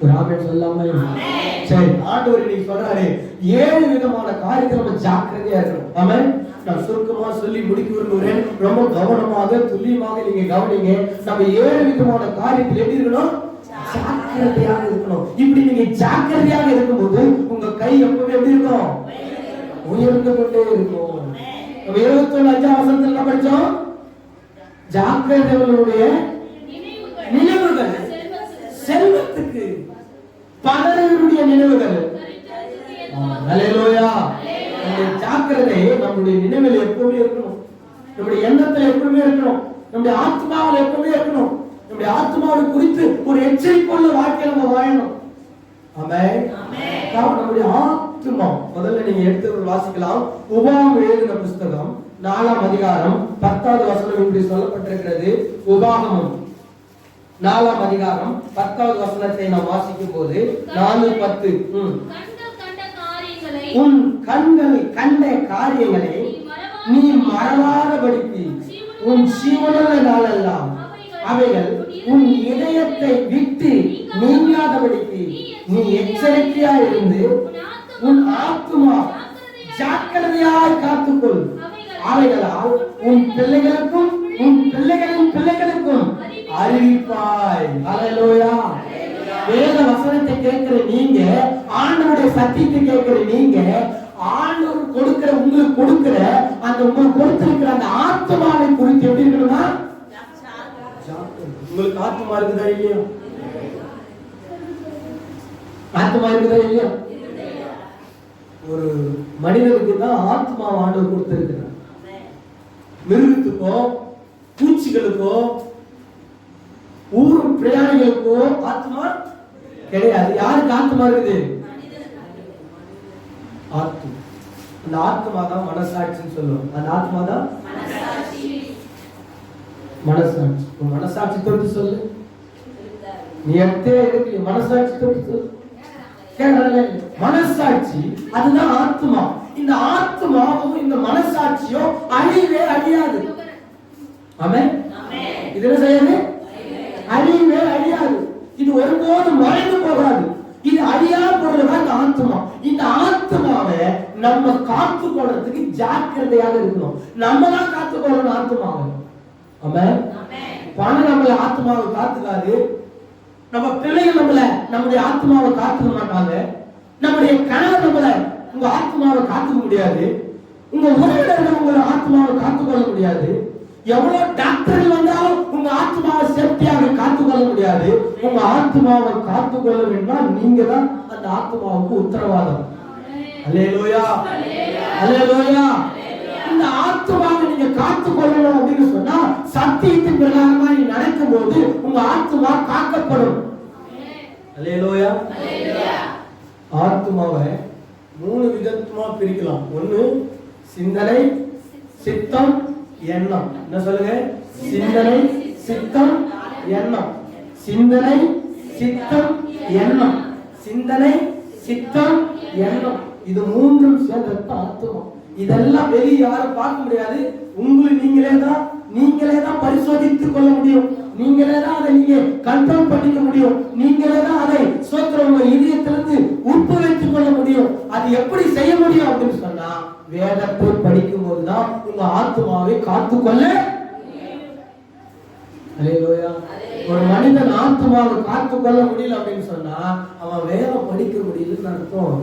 ஒரு ஆமென் சொல்லாம? சரி, ஆண்டவர் இன்னைக்கு சொல்றாரு 7 விதமான காரியத்தை நம்ம ஜாக்கிரதையா இருக்கணும். ஆமென். நான் சுருக்கமா சொல்லி முடிக்க விரும்புகிறேன். ரொம்ப கவனமாக துல்லியமாக நீங்க கவனிங்க. நம்ம 7 விதமான காரியத்தில் எப்படி இருக்கணும்? ஜாக்கிரதையாக இருக்கணும். இப்படி நீங்க ஜாக்கிரதையாக இருக்கும்போது உங்க கை எப்பவுமே எப்படி இருக்கும்? உயர்ந்து கொண்டே இருக்கும். நம்ம 21 வசனத்துல என்ன படிச்சோம்? ஜாக்கிரதைகளுடைய நினைவுகள் செல்வத்துக்கு, பலருடைய நினைவுகள். ஹல்லேலூயா. நம்முடைய ஜாக்கிரதை நம்முடைய நினைவில் எப்பவுமே இருக்கணும். நம்முடைய எண்ணத்துல எப்பவுமே இருக்கணும். நம்முடைய ஆத்மாவில் எப்பவுமே இருக்கணும். நம்முடைய ஆத்மாவை குறித்து ஒரு எச்சரிக்கையுள்ள வாழ்க்கை நம்ம வாழணும். ஆமென். நம்முடைய ஆத்மா முதல்ல நீங்க எடுத்து வாசிக்கலாம். உபாகம் எழுதின புத்தகம் 4ஆம் அதிகாரம் 10வது வசனம் இப்படி சொல்லப்பட்டிருக்கிறது. உபாகமம் 4ஆம் அதிகாரம் 10வது வசனத்தை நாம் வாசிக்கும் போது 4:10 உன் கண்கள் கண்ட காரியங்களை நீ மறவாதபடிக்கு உன் ஜீவனுள்ள நாளெல்லாம் அவைகள் உன் இதயத்தை விட்டு நீங்காதபடிக்கு நீ எச்சரிக்கையாய் இருந்து உன் ஆத்துமா ஜாக்கிரதையாய் காத்துக்கொள். அவைகளால் உன் பிள்ளைகளுக்கும் உன் பிள்ளைகளின் பிள்ளைகளுக்கும் அறிவிப்பாய். ஹல்லேலூயா. வேத வசனத்தை கேட்கிற நீங்க, ஆண்டவருடைய சத்தியத்தை கேட்கிற நீங்க, ஆண்டவர் கொடுக்கிற உங்களுக்கு கொடுக்கிற அந்த உங்களுக்கு கொடுத்திருக்கிற அந்த ஆத்மாவை குறித்து எப்படி இருக்கணுமா? உங்களுக்கு ஆத்மா இருக்குதா இல்லையா? ஆத்மா இருக்குதா இல்லையா? ஒரு மனிதனுக்கு தான் ஆத்மா ஆண்டவர் கொடுத்திருக்கிறார். மிருகத்துக்கோ பூச்சிகளுக்கோ ஊர் பிரயாணிகளுக்கோ ஆத்மா கிடையாது. யாருக்கு ஆத்மா இருக்குது? ஆத்மா. அந்த ஆத்மா தான் மனசாட்சின்னு சொல்லுவோம். அந்த ஆத்மா தான் மனசாட்சி. மனசாட்சி தொட்டு சொல்லு. நீ எடுத்தே இருக்கு மனசாட்சி தொட்டு சொல்லு. மனசாட்சி அதுதான் ஆத்மா. இந்த ஆத்மாவும் இந்த மனசாட்சியும் அழிவே அழியாது. ஆமென். இது என்ன செய்யாது? அழிவே அழியாது. இது ஒருபோதும் மறைந்து போகாது. இது அழியா பொருள்தான் இந்த ஆத்மா. இந்த ஆத்மாவை நம்ம காத்து கொள்றதுக்கு ஜாக்கிரதையாக இருக்கணும். நம்ம தான் காத்து கொள்ளணும் ஆத்மாவை. ஆமென். பணம் நம்மள ஆத்மாவை காத்துக்காது. நம்ம பிள்ளைகள் நம்முடைய ஆத்மாவை காத்துக்க மாட்டாங்க. நம்முடைய கணவர் உங்க ஆத்மாவை காத்துக்க முடியாது. உங்க உறவினர்கள் உங்க ஆத்மாவை காத்துக்கொள்ள முடியாது. எவ்வளவு டாக்டர்கள் வந்தாலும் உங்க ஆத்மாவை சேஃப்டியாக காத்துக்கொள்ள முடியாது. உங்க ஆத்மாவை காத்துக்கொள்ள வேண்டாம். நீங்க தான் அந்த ஆத்மாவுக்கு உத்தரவாதம். அல்லேலூயா, அல்லேலூயா. இந்த ஆத்மாவை நீங்க காத்துக்கொள்ளணும் அப்படின்னு சொன்னா சத்தியத்தின் பிரகாரமா நீ நடக்கும் போது உங்க ஆத்மா காக்கப்படும். அல்லேலூயா. ஆத்மாவை 3 விதமா பிரிக்கலாம். ஒண்ணு சிந்தனை, சித்தம், எண்ணம். என்ன சொல்லுங்க? சிந்தனை, சித்தம், எண்ணம். சிந்தனை, சித்தம், எண்ணம். சிந்தனை, சித்தம், எண்ணம். இது 3ம் சேர்ந்தது ஆத்மா. இதெல்லாம் வெளியே யாரும் பார்க்க முடியாது. உங்களை நீங்களே தான் பரிசோதித்துக் கொள்ள முடியும். நீங்களே தான் அதை நீங்க கண்ட்ரோல் பண்ணிக்க முடியும். நீங்களே தான் அதை சோத்திரம் உங்க இதயத்திலிருந்து உட்பு வைத்துக் கொள்ள முடியும். அது எப்படி செய்ய முடியும் அப்படின்னு சொன்னா வேதத்தை படிக்கும் போதுதான் உங்க ஆத்மாவை காத்துக்கொள்ள. அல்லேலூயா. ஒரு மனிதன் ஆத்மாவை காத்துக்கொள்ள முடியல அப்படின்னு சொன்னா அவன் வேதம் படிக்க முடியலன்னு அர்த்தம்.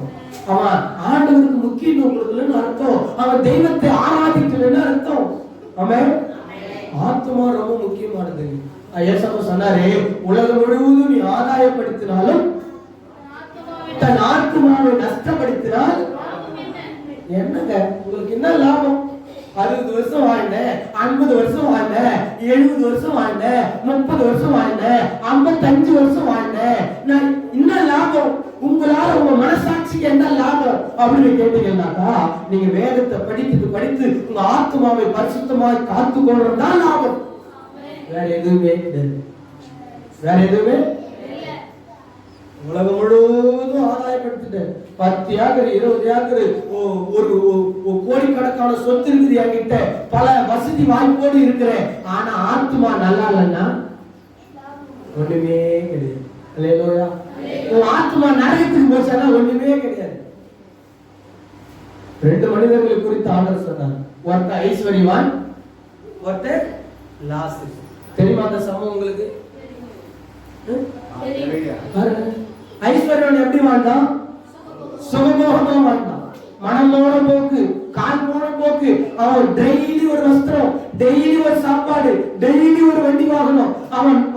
அவன் ஆண்டவருக்கு முக்கியத்துவம் கொடுக்கலன்னு அர்த்தம். அவன் தெய்வத்தை ஆராதிக்கலன்னு அர்த்தம். அவன் ஆத்மா ரொம்ப முக்கியமானது. ஏசாயா சொன்னாரே, உலகம் முழுவதும் நீ ஆதாயப்படுத்தினாலும் தன் ஆத்மாவை நஷ்டப்படுத்தினால் என்னங்க உங்களுக்கு என்ன லாபம்? 60 வருஷம் வாழ்ந்தேன், 50 வருஷம் வாழ்ந்தேன், 70 வருஷம் வாழ்ந்தேன், 30 வருஷம் வாழ்ந்தேன், 55 வருஷம் வாழ்ந்தேன், நான் என்ன லாபம்? உங்களால உங்க மனசாட்சிக்கு என்ன லாபம் அப்படின்னு கேட்டீங்கன்னாக்கா நீங்க வேதத்தை படித்து உங்க ஆத்மாவை பரிசுத்தமாய் காத்துக்கொள்றதுதான் லாபம். வேற எதுவுமே கிடையாது. வேற எதுவுமே உலகம் முழுவதும் ஆதாயப்படுத்திட்டேன். 10 ஏக்கர் 20 ஏக்கர் ஒரு கோடிக்கணக்கான சொத்து இருக்குது என்கிட்ட, பல வசதி வாய்ப்போடு இருக்கிறேன். ஆனா ஆத்மா நல்லா இல்லைன்னா ஒண்ணுமே கிடையாது. அல்லேலூயா. 2 மனிதர்களை குறித்து ஆண்டவர் சொன்னார். ஒருத்தன் ஐஸ்வர்யவான், ஒருத்தன் லாசரு. தெரியுமா அந்த சம்பவம் உங்களுக்கு? ஐஸ்வர்யவான் எப்படி வாழ்ந்தான்? சுகபோகமா வாழ்ந்தான். மனம் போன போக்கு, கால் போன போக்கு. அவன் டெய்லி ஒரு வஸ்திரம், டெய்லி ஒரு சாப்பாடு, டெய்லி ஒரு வண்டி வாகனம்.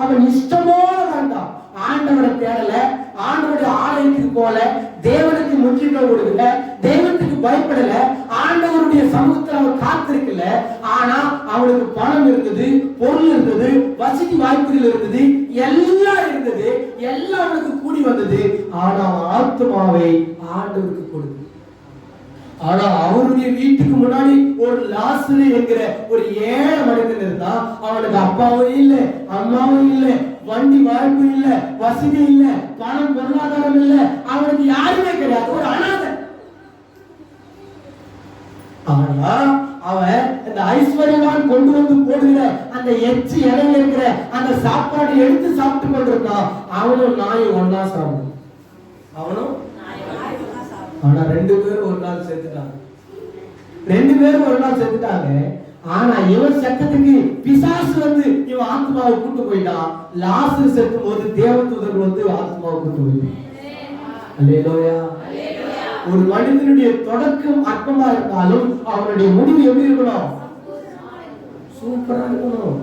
அவன் இஷ்டமோட வாழ்ந்தான். ஆண்டவரை தேடல, ஆண்டவருடைய ஆலயத்துக்கு போல, தேவனுக்கு முக்கியத்துவம் கொடுக்கல, தெய்வத்துக்கு பயப்படல, ஆண்டவருடைய சமூகத்தில் அவன் காத்திருக்கல. ஆனா அவனுக்கு பணம் இருந்தது, பொருள் இருந்தது, வசதி வாய்ப்புகள் இருந்தது, எல்லாம் இருந்தது, எல்லாம் அவனுக்கு கூடி வந்தது. ஆனா ஆத்மாவை ஆண்டவருக்கு கொடுத்து. ஆனா அவருடைய வீட்டுக்கு முன்னாடி ஒரு லாசரு என்கிற ஒரு ஏழை மனிதன் இருந்தா. அவனுக்கு அப்பாவும் இல்ல, அம்மாவும் இல்ல, வண்டி வாய்ப்பு இல்ல, வசதி இல்ல, பணம் பொருளாதாரம் இல்ல, அவனுக்கு யாருமே கிடையாது, ஒரு அனாதை. ஆனா அவன் இந்த ஐஸ்வர்யவான் கொண்டு வந்து போடுகிற அந்த எச்சி இடையில இருக்கிற அந்த சாப்பாடு எடுத்து சாப்பிட்டு கொண்டிருந்தான். அவனும் நாயும் ஒன்னா சாப்பிடும். அவனும் ஆனா 2 பேரும் ஒரு நாள் செத்துட்டாங்க. 2 பேரும் ஒரு நாள் செத்துட்டாங்க. ஆனா இவன் செத்ததுக்கு பிசாசு வந்து இவன் ஆத்மாவை கூட்டு போயிட்டான். லாசரு செத்தும் போது தேவதூதர் வந்து ஆத்மாவை கூட்டு போயிட்டான். அல்லேலூயா. ஒரு மனிதனுடைய தொடக்கம் அற்பமா இருந்தாலும் அவனுடைய முடிவு எப்படி இருக்கணும்? சூப்பரா இருக்கணும்,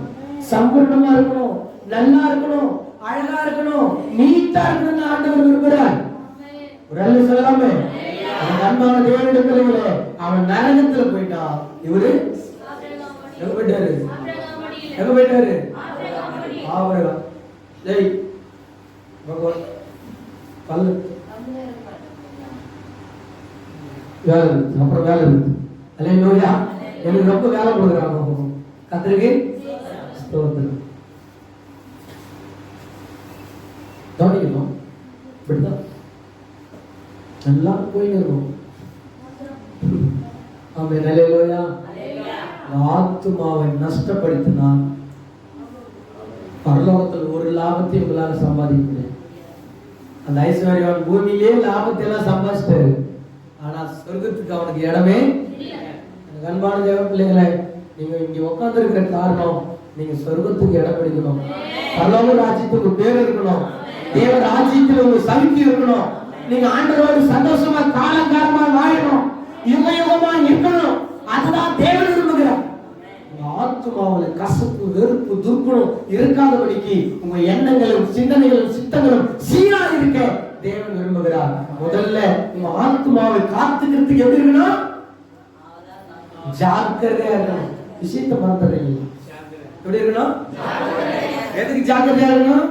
சம்பூர்ணமா இருக்கணும், நல்லா இருக்கணும், அழகா இருக்கணும், நீட்டா இருக்கணும்னு ஆண்டவர் விரும்புகிறார். ஒரு சொல்லாமே அன்பான தேவனுடைய பிள்ளைகளே, அவன் நரகத்துல போயிட்டான். இவரு எங்க போயிட்டாரு? எங்க போயிட்டாரு? ஆபிரகாம். ஜெய் பகவான். பல்லு வேலை இருக்கு, அப்புறம் வேலை இருக்கு. அல்லேலூயா. எனக்கு ரொம்ப வேலை கொடுக்குறாங்க கர்த்தருக்கு ஸ்தோத்திரம். கவனிக்கணும், இப்படிதான் நல்லா போயின்னு இருக்கும். ஆமென். அல்லேலூயா. ஆத்துமாவை நஷ்டப்படுத்தினால் பரலோகத்தில் ஒரு லாபத்தையும் உங்களால சம்பாதிக்க முடியாது. அந்த ஐஸ்வர்யவான் பூமியிலே லாபத்தை எல்லாம் சம்பாதிச்சிட்டாரு. ஆனா சொர்க்கத்துக்கு அவனுக்கு இடமே இல்லை. அன்பான தேவ பிள்ளைகளை, நீங்க இங்க உட்கார்ந்து இருக்கிற காரணம், நீங்க சொர்க்கத்துக்கு இடம் பிடிக்கணும். பரலோக ராஜ்யத்துக்கு பேர் இருக்கணும். தேவ ராஜ்யத்தில் உங்க சலுகை இருக்கணும். நீங்க ஆண்டவரோடு சந்தோஷமா காலங்காலமா வாழணும், யுக யுகமா இருக்கணும். அதுதான் தேவன் விரும்புகிறார். ஆத்மாவுல கசப்பு, வெறுப்பு, துர்க்குணம் இருக்காதபடிக்கு உங்க எண்ணங்களும் சிந்தனைகளும் சித்தங்களும் சீரா இருக்க தேவன் விரும்புகிறார். முதல்ல உங்க ஆத்மாவை காத்துக்கிறதுக்கு எப்படி இருக்கணும்? ஜாக்கிரதையா இருக்கணும். விஷயத்தை மறந்துடுறீங்க. எப்படி இருக்கணும்? எதுக்கு ஜாக்கிரதையா இருக்கணும்?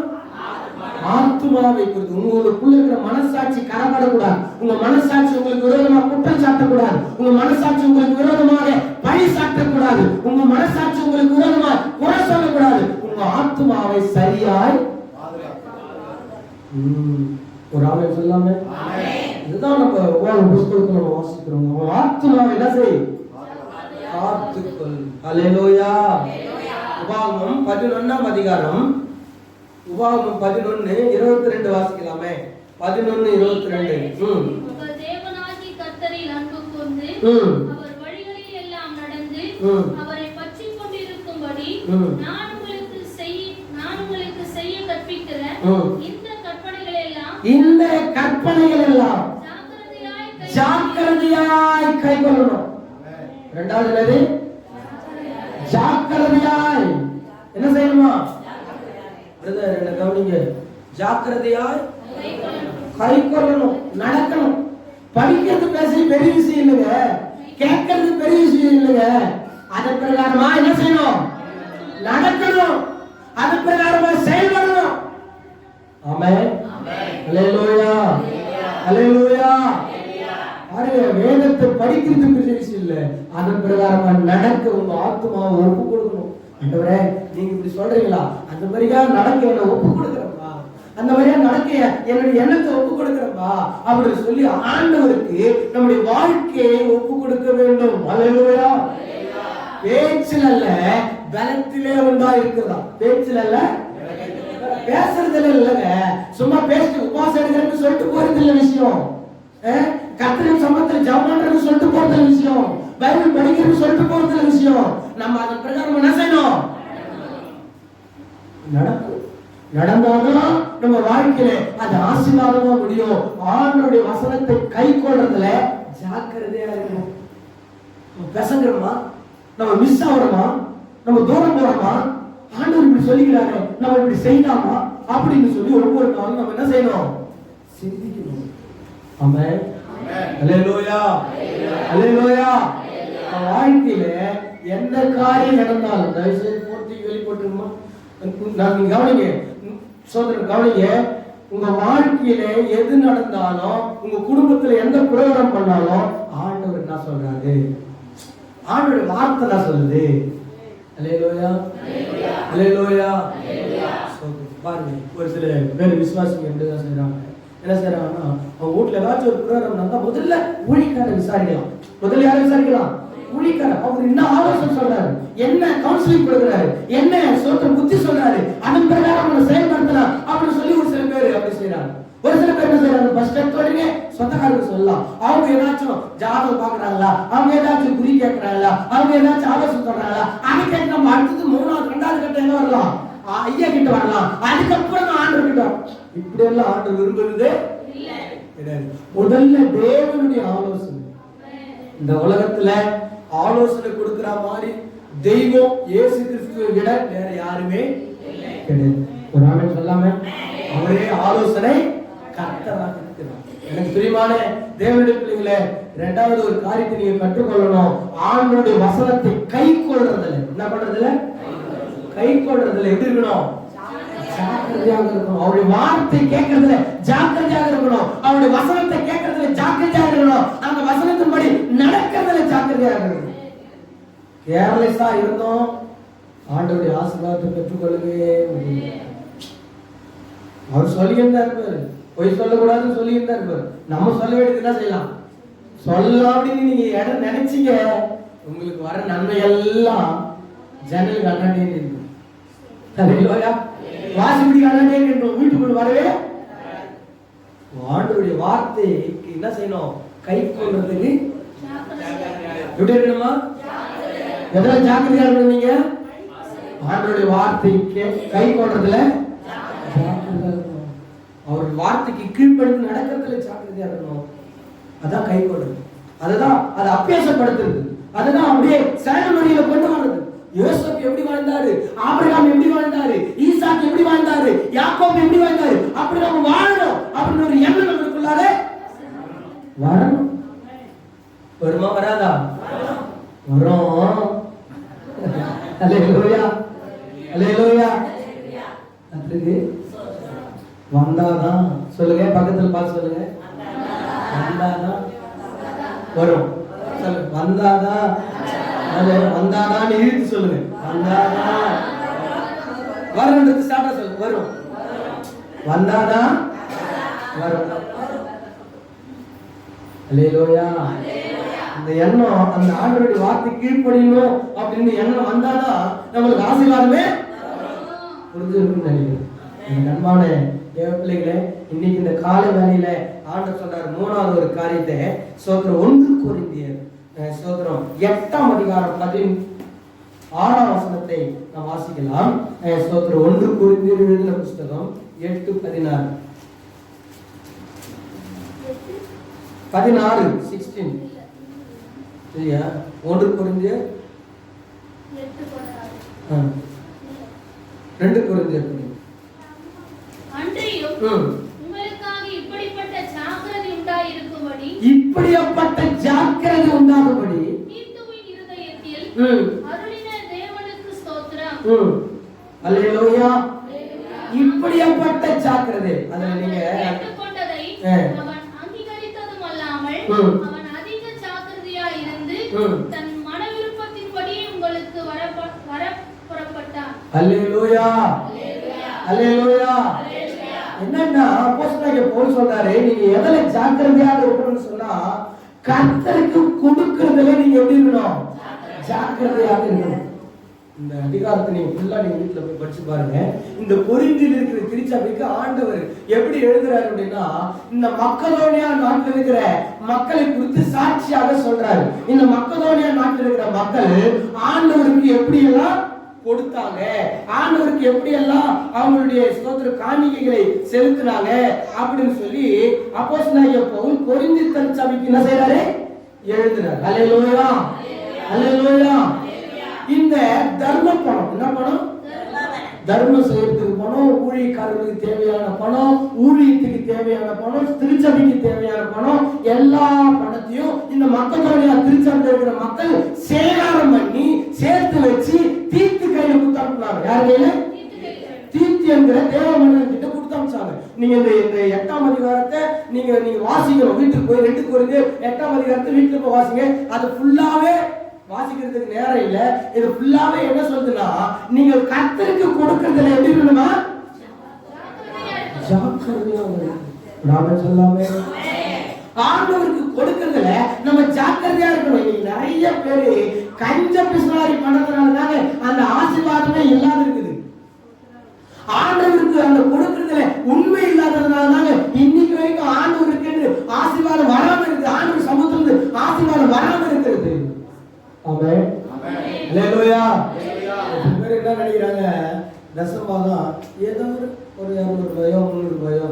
ஆத்மாவை குறித்து. உங்களுக்குள்ள இருக்கிற மனசாட்சி கரப்படக்கூடாது. உங்க மனசாட்சி உங்களுக்கு விரோதமாக குற்றம் சாட்டக்கூடாது. உங்க மனசாட்சி உங்களுக்கு விரோதமாக பழி சாட்டக்கூடாது. உங்க மனசாட்சி உங்களுக்கு விரோதமாக குறை சொல்லக்கூடாது. உங்க ஆத்மாவை சரியாய் ஒரு ஆளை சொல்லாம இதுதான் நம்ம புஸ்தகத்தை நம்ம வாசிக்கிறோம். உங்க ஆத்மாவை என்ன செய்? காத்துக்கொள். அல்லேலூயா. உபாகமம் 11ஆம் அதிகாரம், உபாகமம் 11:22 வாசிக்கலாமே. 11:22. உங்கள் தேவனாகிய கர்த்தரில் அன்பு கூர்ந்து அவர் வழிகளில் எல்லாம் நடந்து அவரை பற்றிக் கொண்டிருக்கும்படி நான் உங்களுக்கு செய்ய கற்பிக்கிற இந்த கற்பனைகள் எல்லாம் ஜாக்கிரதையாய் கைக்கொள்ளணும். இரண்டாவது என்னது? ஜாக்கிரதையாய் என்ன செய்யணுமா? பிரதர் கவனிங்க. ஜாக்கிரதையாய் கைக்கொள்ளணும், நடக்கணும். படிக்கிறது பேசி பெரிய விஷயம் இல்லைங்க, கேட்கறது பெரிய விஷயம் இல்லைங்க. அதன் பிரகாரமா என்ன செய்யணும்? நடக்கணும். அதன் பிரகாரமா செயல்படணும். ஆமென். அல்லேலூயா. அல்லேலூயா. பாருங்க, வேதத்தை படிக்கிறது பெரிய விஷயம் இல்ல, அதன் பிரகாரமா நடக்க உங்க ஆத்மாவை ஒப்பு கொடுக்கணும். ஆண்டவரே, நீங்க இப்படி சொல்றீங்களா? அந்த மாதிரியா நடக்க என்ன ஒப்பு கொடுக்கிறப்பா, அந்த மாதிரியா நடக்க என்னுடைய எண்ணத்தை ஒப்பு கொடுக்கிறப்பா அப்படின்னு சொல்லி ஆண்டவருக்கு நம்முடைய வாழ்க்கையை ஒப்பு கொடுக்க வேண்டும். அல்லேலூயா. பேச்சில் அல்ல, பலத்திலே உண்டா இருக்குதா? பேச்சில் அல்ல, பேசுறதுல இல்லைங்க. சும்மா பேசிட்டு உபாசம் எடுக்கிறேன்னு சொல்லிட்டு போறது இல்ல விஷயம். கர்த்தரின் சமூகத்தில் ஜெபம்ன்றது சொல்லிட்டு போறது விஷயம், பைபிள் படிக்கிறது சொல்லிட்டு போறது விஷயம். நம்ம அதன் பிரகாரம் என்ன செய்யணும்? நடக்கும். நடந்தாதான் நம்ம வாழ்க்கையில அது ஆசீர்வாதமா முடியும். ஆண்டவருடைய வசனத்தை கை கொள்றதுல ஜாக்கிரதையா இருக்கணும். பேசுகிறோமா, நம்ம மிஸ் ஆகிறோமா, நம்ம தூரம் போறோமா, ஆண்டவர் இப்படி சொல்லிக்கிறாங்க நம்ம இப்படி செய்யலாமா அப்படின்னு சொல்லி ஒவ்வொரு நாளும் நம்ம என்ன செய்யணும்? சிந்திக்கணும். ஆமென். அல்லேலூயா, அல்லேலூயா. வாழ்க்கையில எந்த காரியம் நடந்தாலும் தயவுசெய்து போர்த்தி வெளிப்பட்டுருமா, நான் கவனிங்க, சோதரன் கவனிங்க. உங்க வாழ்க்கையில எது நடந்தாலும், உங்க குடும்பத்துல எந்த பிரயோகம் பண்ணாலும் ஆண்டவர் என்ன சொல்றாரு? ஆண்டவருடைய வார்த்தை என்ன சொல்லுது? அல்லேலூயா, அல்லேலூயா. பாருங்க, ஒரு சில பேர் விசுவாசிங்க எப்படிதான் செய்யறாங்க, என்ன செய்யறாங்கன்னா, அவங்க வீட்டுல ஏதாச்சும் ஒரு பிரயோகம் நடந்தா முதல்ல ஊழியக்காரரை விசாரிக்கலாம். முதல்ல யாரை விசாரிக்கலாம்? ஊழியக்காரர். அவர் என்ன ஆலோசனை சொல்றாரு, என்ன கவுன்சிலிங் கொடுக்கிறாரு, என்ன சொல்ற புத்தி சொல்றாரு, அதன் பிரகாரம் நம்ம செயல்படுத்தலாம் அப்படின்னு சொல்லி ஒரு சில பேர் அப்படி செய்யறாங்க. ஒரு சில பேர் என்ன செய்யறாங்க? ஃபர்ஸ்ட் எடுத்தோடனே சொந்தக்காரருக்கு சொல்லலாம். அவங்க ஏதாச்சும் ஜாதகம் பாக்குறாங்களா, அவங்க ஏதாச்சும் குறி கேட்கறாங்களா, அவங்க ஏதாச்சும் ஆலோசனை சொல்றாங்களா, அதை கேட்டு நம்ம அடுத்தது மூணாவது ரெண்டாவது கட்டம் என்ன வரலாம்? ஐயா கிட்ட வரலாம். அதுக்கப்புறம் ஆண்டவர் கிட்ட. இப்படி எல்லாம் ஆண்டவர் விரும்புறது இல்லை. முதல்ல தேவனுடைய ஆலோசனை. இந்த உலகத்துல ஆலோசனை கொடுக்கிற மாதிரி தெய்வம் இயேசு கிறிஸ்துவை விட வேற யாருமே கிடையாது. ஒரு ஆமென் சொல்லாம? அவரே ஆலோசனை கர்த்தராக இருக்கிறார். எனக்கு பிரியமான தேவனுடைய பிள்ளைகளே, இரண்டாவது ஒரு காரியத்தை நீங்க கற்றுக்கொள்ளணும். ஆண்டவருடைய வசனத்தை கை கொள்றதுல என்ன பண்றதுல? கை கொள்றதுல எப்படி இருக்கணும்? ஜாக்கிரதையாக இருக்கணும். அவருடைய வார்த்தை கேட்கறதுல ஜாக்கிரதையாக இருக்கணும். அவருடைய வசனத்தை கேட்கறதுல ஜாக்கிரதையாக இருக்கணும். அந்த வசனத்தின்படி நடக்கிறதுல ஜாக்கிரதையாக இருக்கணும். கேர்லெஸ்ஸா இருந்தோம் ஆண்டவருடைய ஆசீர்வாதத்தை பெற்றுக்கொள்ளவே முடியும். அவர் சொல்லியிருந்தா இருப்பாரு, பொய் சொல்லக்கூடாதுன்னு சொல்லியிருந்தா இருப்பாரு. நம்ம சொல்ல வேண்டியது என்ன செய்யலாம்? சொல்லலாம் அப்படின்னு நீங்க இடம் நினைச்சீங்க, உங்களுக்கு வர நன்மை எல்லாம் ஜன்னல் கண்ணாடியே நின்று வாசிப்படி கண்ணாடியே நின்று வீட்டுக்குள்ள வரவே. ஆண்டவருடைய வார்த்தைக்கு என்ன செய்யணும்? கை கொள்றதுக்கு எப்படி இருக்கணுமா? எதுல ஜாக்கிரதையா இருக்கணும்? நீங்க ஆண்டவருடைய வார்த்தைக்கு கை கொள்றதுல ஜாக்கிரதையா இருக்கணும். அவருடைய வார்த்தைக்கு கீழ்ப்படிந்து நடக்கிறதுல ஜாக்கிரதையா இருக்கணும். அதான் கை கொள்றது. அதுதான் அதை அபியாசப்படுத்துறது. அதுதான் அப்படியே செயல்முறையில கொண்டு வர்றது. யோசேப்பு எப்படி வாழ்ந்தாரு, ஆபிரகாம் எப்படி வாழ்ந்தாரு, ஈசாக்கு எப்படி வாழ்ந்தாரு, யாக்கோபு எப்படி வாழ்ந்தாரு, அப்படி நம்ம வாழணும் அப்படின்னு ஒரு எண்ணம் நமக்குள்ளார வரணும். வருமா வராதா? வரும். அல்லேலூயா, அல்லேலூயா. அதுக்கு வந்தாதான் சொல்லுங்க, பக்கத்துல பார்த்து சொல்லுங்க. வந்தாதான் வரும். சொல்லுங்க, வந்தாதான். வந்தாதான் இழுத்து சொல்லுங்க. வந்தாதான் வரும்ன்றது ஸ்டார்டா சொல்லுங்க. வரும். வந்தாதான் வரும். அல்லேலூயா. அந்த எண்ணம், அந்த ஆண்டவருடைய வார்த்தை கீழ்ப்படியணும் அப்படின்னு எண்ணம் வந்தாதான் நம்மளுக்கு ஆசீர்வாதமே புரிஞ்சிருக்குன்னு நினைக்கிறேன். அன்பான தேவ பிள்ளைகளே, இன்னைக்கு இந்த காலை வேளையில ஆண்டவர் சொல்றாரு மூணாவது ஒரு காரியத்தை. சோத்திரம் 1 கொரிந்தியர் சோத்திரம் 8ஆம் அதிகாரம் 16ஆம் வசனத்தை நாம் வாசிக்கலாம். சோத்திரம் 1 கொரிந்தியர் எழுதின புத்தகம் 8:16 16 சரியா? 1 கொரிந்தியர் 2 கொரிந்தியர் உங்களுக்காக இப்படிப்பட்ட ஜாக்கிரதை உண்டாயிருக்கும்படி தீத்துவின் இருதயத்தில் அருளின தேவனுக்கு ஸ்தோத்திரம். அல்லேலூயா. இப்படிப்பட்ட ஜாக்கிரதை அதுல நீங்க கேட்டுக்கொண்டதை அவன் அங்கீகரித்ததும் அல்லாமல் அவன் அதிக ஜாக்கிரதையாய் இருந்து தன் மன விருப்பத்தின்படி உங்களுக்கு வர புறப்பட்டான். அல்லேலூயா, அல்லேலூயா. என்னன்னா அப்போஸ்தலனாகிய பவுல் சொல்றாரு, நீங்க எதுல ஜாக்கிரதையாக இருக்கணும்னு சொன்னா கர்த்தருக்கு கொடுக்கிறதுல நீங்க எப்படி இருக்கணும்? ஜாக்கிரதையாக இருக்கணும். இந்த அதிகாரத்தை நீங்க ஃபுல்லா நீங்க வீட்டுல போய் படிச்சு பாருங்க. இந்த கொரிந்தியில் இருக்கிற திருச்சபைக்கு ஆண்டவர் எப்படி எழுதுறாரு அப்படின்னா, இந்த மக்கதோனியா நாட்டில் இருக்கிற மக்களை குறித்து சாட்சியாக சொல்றாரு. இந்த மக்கதோனியா நாட்டில் இருக்கிற மக்கள் ஆண்டவருக்கு எப்படி எல்லாம் கொடுத்தாங்க, ஆண்டவருக்கு எப்படி எல்லாம் அவங்களுடைய ஸ்தோத்திர காணிக்கைகளை செலுத்தினாங்க அப்படின்னு சொல்லி அப்போஸ்தலனாகிய பவுல் கொரிந்தி திருச்சபைக்கு என்ன செய்றாரு? எழுதுறாரு. அல்லேலூயா, அல்லேலூயா. இந்த தர்ம பணம் என்ன பணம்? தர்மம் செய்யறதுக்கு பணம், ஊழியக்காரர்களுக்கு தேவையான பணம், ஊழியத்துக்கு தேவையான பணம், திருச்சபைக்கு தேவையான பணம், எல்லா பணத்தையும் இந்த மக்கதோனியா திருச்சபையில் இருக்கிற மக்கள் சேகாரம் பண்ணி சேர்த்து வச்சு தீத்து கையில கொடுத்தாங்க. யார் கையில? தீத்து என்கிற தேவ மனிதன் கிட்ட கொடுத்தாங்க. நீங்க இந்த 8ஆம் அதிகாரத்தை நீங்க வாசிக்கணும். வீட்டுக்கு போய் 2 கொரிந்தியர் 8ஆம் அதிகாரத்தை வீட்டுல போய் வாசிங்க. அது ஃபுல்லாவே வாசிக்கிறதுக்கு நேரம் இல்ல. இது ஃபுல்லாவே என்ன சொல்லுதுன்னா, நீங்க கர்த்தருக்கு கொடுக்கிறதுல எப்படி இருக்கணுமா? ஜாக்கிரதையா இருக்கணும். நாம சொல்லாமே ஆண்டவருக்கு கொடுக்கிறதுல நம்ம ஜாக்கிரதையா இருக்கணும். இன்னைக்கு நிறைய பேரு கஞ்ச பிசுனாரி பண்றதுனால அந்த ஆசீர்வாதமே இல்லாத இருக்குது. ஆண்டவருக்கு அந்த கொடுக்கிறதுல உண்மை இல்லாததுனால இன்னைக்கு வரைக்கும் ஆண்டவருக்கு ஆசீர்வாதம் வராம இருக்கு. ஆண்டவர் சமுத்திரத்து ஆசீர்வாதம் வராம இருக்கிறது. ஆமென், அல்லேலூயா. பேர் என்ன நினைக்கிறாங்க? தசமபாகம் ஏதோ ஒரு 200 ரூபாயோ 300 ரூபாயோ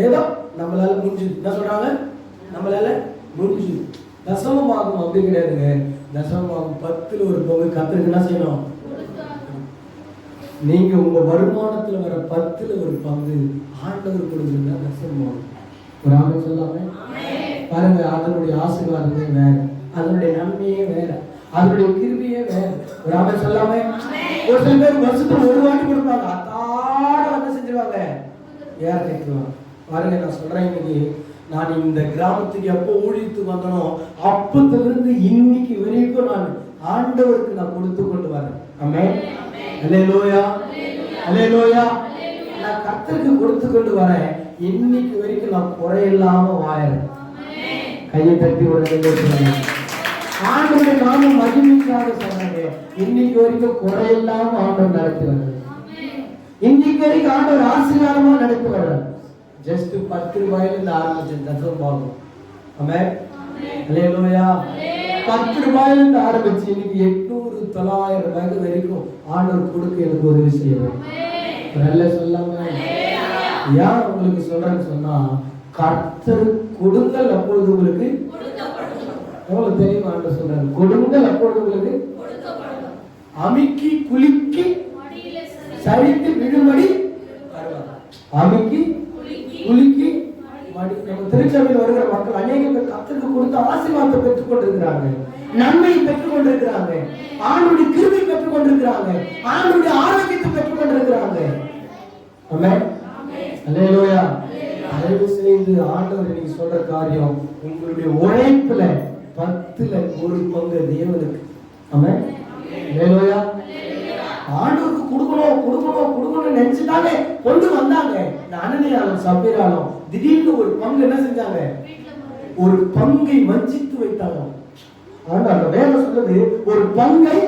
ஏதோ நம்மளால முடிஞ்சுது. என்ன சொல்றாங்க? நம்மளால முடிஞ்சுது. தசமபாகம் அப்படி கிடையாதுங்க. தசமபாகம் 10ல் ஒரு பங்கு கர்த்தருக்கு என்ன செய்யணும்? நீங்க உங்க வருமானத்துல வர 10ல் ஒரு பங்கு ஆண்டவர் கொடுக்குறதுனா தசமபாகம். ஒரு ஆமென் சொல்லாமே பாருங்க. அதனுடைய ஆசீர்வாதமே வேற, அதனுடைய நன்மையே வேற, அதனுடைய கிருபையே வேற. ஒரு ஆமென் சொல்லாமே. ஒரு சில பேர் வருஷத்துக்கு ஒரு வாட்டி கொடுப்பாங்க, அத்தாட என்ன செஞ்சிருவாங்க? ஏற கேட்குவாங்க. பாருங்க, நான் சொல்றேன், இன்னைக்கு நான் இந்த கிராமத்துக்கு எப்போ ஊழியத்துக்கு வந்தனோ அப்பத்திலிருந்து இன்னைக்கு வரைக்கும் நான் ஆண்டவருக்கு நான் கொடுத்து கொண்டு வரேன். ஆமென், அல்லேலூயா, அல்லேலூயா. நான் கர்த்தருக்கு கொடுத்து கொண்டு வரேன். இன்னைக்கு வரைக்கும் நான் குறையில்லாம வாழறேன். கையை தட்டி ஒரு ஆண்டவருடைய நாமம் மகிமைக்காக சொன்னாங்க. இன்னைக்கு வரைக்கும் குறையில்லாம ஆண்டவர் நடத்தி வர்றாரு. இன்னைக்கு வரைக்கும் ஆண்டவர் ஆசீர்வாதமா நடத்தி வர்றாரு. ஜஸ்ட் 10 ரூபாயில இருந்து ஆரம்பிச்ச தசமபாகம். ஆமென், அல்லேலூயா. 10 ரூபாயில இருந்து ஆரம்பிச்சு இன்னைக்கு 800 900 ரூபாய்க்கு வரைக்கும் ஆண்டவர் கொடுக்க எனக்கு உதவி செய்யறாரு. நல்ல சொல்லாம ஏன் உங்களுக்கு சொல்றேன்னு சொன்னா, கர்த்தர் கொடுங்கள் அப்பொழுது உங்களுக்கு எவ்வளவு தெரியுமா? ஆண்டவர் சொல்றாரு, கொடுங்கள் அப்பொழுது உங்களுக்கு அமுக்கி குலுக்கி சரித்து விழும்படி வருவார். அமுக்கி குலுக்கி நம்ம திருச்சபையில் வருகிற மக்கள் அநேக பேர் கர்த்தருக்கு கொடுத்த ஆசீர்வாதத்தை பெற்றுக் கொண்டிருக்கிறாங்க, நன்மையை பெற்றுக் கொண்டிருக்கிறாங்க, ஆண்டவருடைய கிருபை பெற்றுக் கொண்டிருக்கிறாங்க, ஆண்டவருடைய ஆரோக்கியத்தை பெற்றுக் கொண்டிருக்கிறாங்க. ஆமென், அல்லேலூயா. தயவு செய்து ஆண்டவர் நீங்க சொல்ற காரியம் உங்களுடைய உழைப்புல 10ல் ஒரு பங்கு தேவனுக்கு. ஆமென், அல்லேலூயா. ஆண்டவருக்கு கொடுக்கணும் கொடுக்கணும் கொடுக்கணும்னு நினைச்சுட்டாங்க, கொண்டு வந்தாங்க. இந்த அனனியாலும் சப்பீராலும் திடீர்னு ஒரு பங்கு என்ன செஞ்சாங்க? ஒரு பங்கை வஞ்சித்து வைத்தாங்க. அந்த வேதம் சொல்றது, ஒரு பங்கை,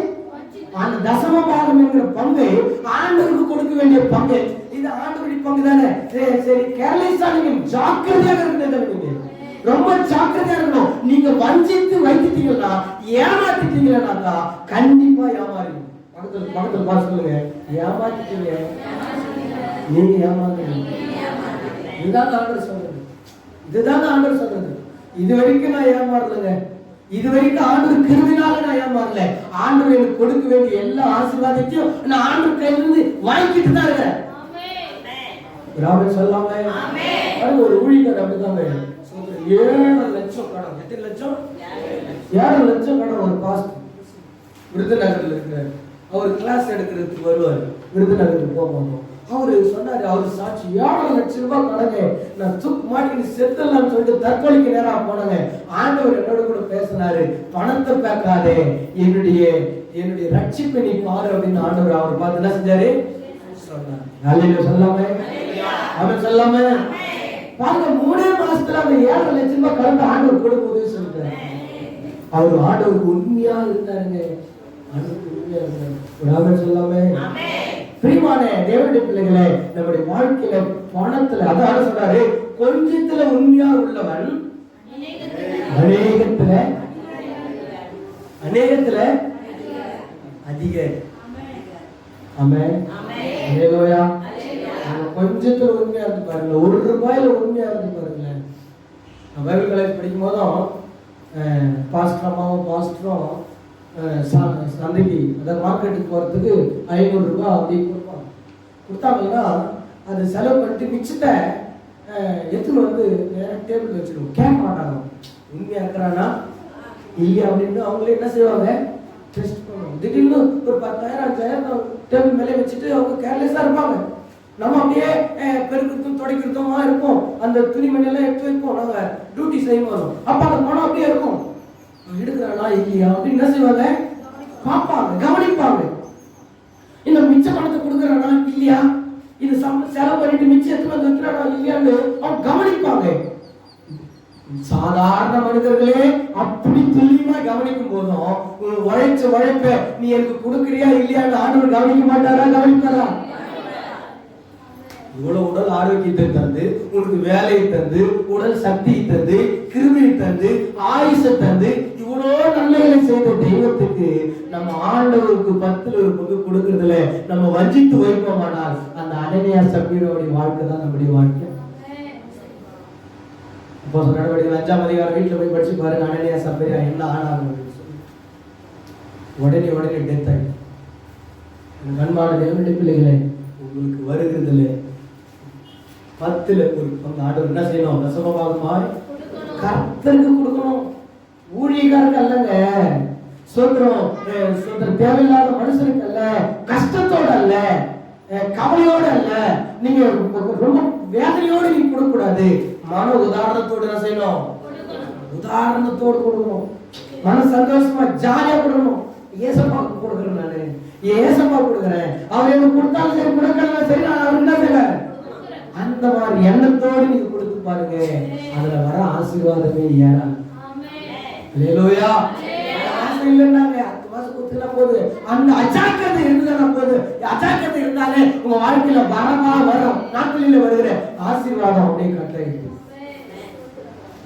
அந்த தசமபாகம் என்கிற பங்கை ஆண்டவருக்கு கொடுக்க வேண்டிய பங்கு. இது ஆண்டவருடைய பங்கு தானே. சரி, கேர்லெஸ்ஸா நீங்க ஜாக்கிரதையாக இருக்கணும். ரொம்ப ஜாக்கிரதையா இருக்கணும். நீங்க வஞ்சித்து வைத்துட்டீங்கன்னா, ஏமாத்திட்டீங்கன்னா கண்டிப்பா ஏமாறீங்க. பக்கத்துல பார்த்து சொல்லுங்க, ஏமாத்திட்டீங்க, நீங்க ஏமாத்துறீங்க. இதுதான் ஆண்டவர் சொல்றது, இதுதான் ஆண்டவர் சொல்றது. இது வரைக்கும் நான் ஏமாறலங்க. இது வரைக்கும் ஆண்டவர் கிருபையினால நான் ஏமாறல. ஆண்டவர் எனக்கு கொடுக்க வேண்டிய எல்லா ஆசீர்வாதத்தையும் நான் ஆண்டவர் கையிலிருந்து வாங்கிட்டு தான் இருக்கேன். சொல்லாம ஒரு ஊழியர் அப்படித்தாங்க 7 லட்சம் கடன். எத்தனை லட்சம்? 7 லட்சம் கடன். ஒரு பாஸ்ட் விருதுநகர்ல இருக்கிறார். அவர் கிளாஸ் எடுக்கிறதுக்கு வருவார். விருதுநகருக்கு போவாங்க. அவரு சொன்னாரு, அவர் சாட்சி 7 லட்சம் ரூபாய் கடங்க, நான் தூக்கு மாட்டி செத்துடலாம்னு சொல்லிட்டு தற்கொலைக்கு நேரா போனாங்க. ஆண்டவர் என்னோட கூட பேசினாரு, பணத்தை பேக்காதே, என்னுடைய ரட்சிப்பை நீ பாரு அப்படின்னு ஆண்டவர் அவர் பார்த்து என்ன செஞ்சாரு சொன்னாரு. நல்ல சொல்லாம அவன் சொல்லாம பாருங்க, 3 மாசத்துல அந்த 7 லட்சம் ரூபாய் கடந்த ஆண்டவர் கொடுக்க உதவி சொல்லிட்டாரு. அவர் ஆண்டவருக்கு உண்மையா இருந்தாருங்க. சொல்லாமே. பிரியமான தேவனுடைய பிள்ளைகளே, நம்முடைய வாழ்க்கையில பணத்துல அதாவது சொல்றாரு, கொஞ்சத்துல உண்மையா உள்ளவன் அநேகத்துல அதிக. ஆமென். ஹல்லேலூயா. கொஞ்சத்துல உண்மையா இருந்து பாருங்க, ₹1 உண்மையா இருந்து பாருங்களேன். பைபிள் காலேஜ் படிக்கும் போதும் பாஸ்டரும் சந்தைக்கு அதாவது மார்க்கெட்டுக்கு போகிறதுக்கு ₹500 அப்படி கொடுப்பாங்க. கொடுத்தாங்கன்னா அது செலவு பண்ணிட்டு மிச்சத்தை எடுத்துன்னு வந்து நேராக டேபிள் வச்சுருவோம். கேட்க மாட்டாங்க உண்மையாக இருக்கிறானா இல்லையா அப்படின்னு. அவங்களே என்ன செய்வாங்க, டெஸ்ட் பண்ணுவாங்க. திடீர்னு ஒரு 10,000 5,000 டேபிள் மேலே வச்சுட்டு அவங்க கேர்லெஸ்ஸாக இருப்பாங்க. நம்ம அப்படியே பெருக்கிறதும் துடைக்கிறதுமா இருப்போம். அந்த துணிமணியெல்லாம் எடுத்து வைப்போம். நாங்கள் டியூட்டி செய்யும் போதும் அப்போ அந்த பணம் அப்படியே இருக்கும். எடுக்கிறானா இல்லையா அப்படின்னு என்ன செய்வாங்க, பார்ப்பாங்க, கவனிப்பாங்க. இந்த மிச்ச பணத்தை கொடுக்குறானா இல்லையா, இது செலவு பண்ணிட்டு மிச்சம் எடுத்து வந்து வைக்கிறானா இல்லையான்னு அவங்க கவனிப்பாங்க. சாதாரண மனிதர்களே அப்படி துல்லியமா கவனிக்கும் போதும் உழைப்ப நீ எனக்கு கொடுக்குறியா இல்லையான்னு ஆண்டவர் கவனிக்க மாட்டாரா, கவனிப்பாரா? இவ்வளவு உடல் ஆரோக்கியத்தை தந்து, உனக்கு வேலையை தந்து, உடல் சக்தியை தந்து, கிருமியை தந்து, ஆயுசை தந்து, இவ்வளோ நன்மைகளை செய்த தெய்வத்துக்கு நம்ம ஆண்டவருக்கு 10ல் 1 பங்கு கொடுக்கறதுல நம்ம வஞ்சித்து வைப்போமானால் அந்த அனனியா சப்பீரோடைய வாழ்க்கை தான் நம்முடைய வாழ்க்கை. இப்போ நடவடிக்கை 5ஆம் அதிகாரம் வீட்டில் போய் படிச்சு பாருங்க. அனனியா சப்பீரா என்ன ஆனாங்க உடனே டெத் ஆகி. கண்மான தேவனுடைய பிள்ளைகளே, உங்களுக்கு வருகிறதுல 10ல் 1 பங்கு ஆண்டவர் என்ன செய்யணும், தசமபாகமாய் கர்த்தருக்கு கொடுக்கணும். ஊழியக்காரருக்கு அல்லங்க, சோத்திரம் தேவையில்லாத மனுஷனுக்கு அல்ல, கஷ்டத்தோடு அல்ல, கவலையோடு அல்ல, நீங்க ரொம்ப வேதனையோடு நீங்க கொடுக்க கூடாது. மன உதாரணத்தோடு என்ன செய்யணும், உதாரணத்தோடு கொடுக்கணும். மன சந்தோஷமா ஜாலியா கொடுக்கணும். ஏசப்பாவுக்கு கொடுக்குறேன், நானு ஏசப்பா கொடுக்குறேன், அவர் எனக்கு கொடுத்தாலும் சரி கொடுக்கலாம் சரி, நான் அவர் என்ன செய்வேன், அந்த மாதிரி எண்ணத்தோடு நீங்க கொடுத்து பாருங்க. அதுல வர ஆசீர்வாதமே ஏறாது. அல்லேலூயா. ஆசை இல்லைன்னாங்க 10 மாசம் கொடுத்தா போது, அந்த அஜாக்கிரதை இருந்தா போது. அஜாக்கிரதை இருந்தாலே உங்க வாழ்க்கையில வரமா வரும், நாட்களில வருகிற ஆசீர்வாதம் அப்படியே கட்டாயிட்டு.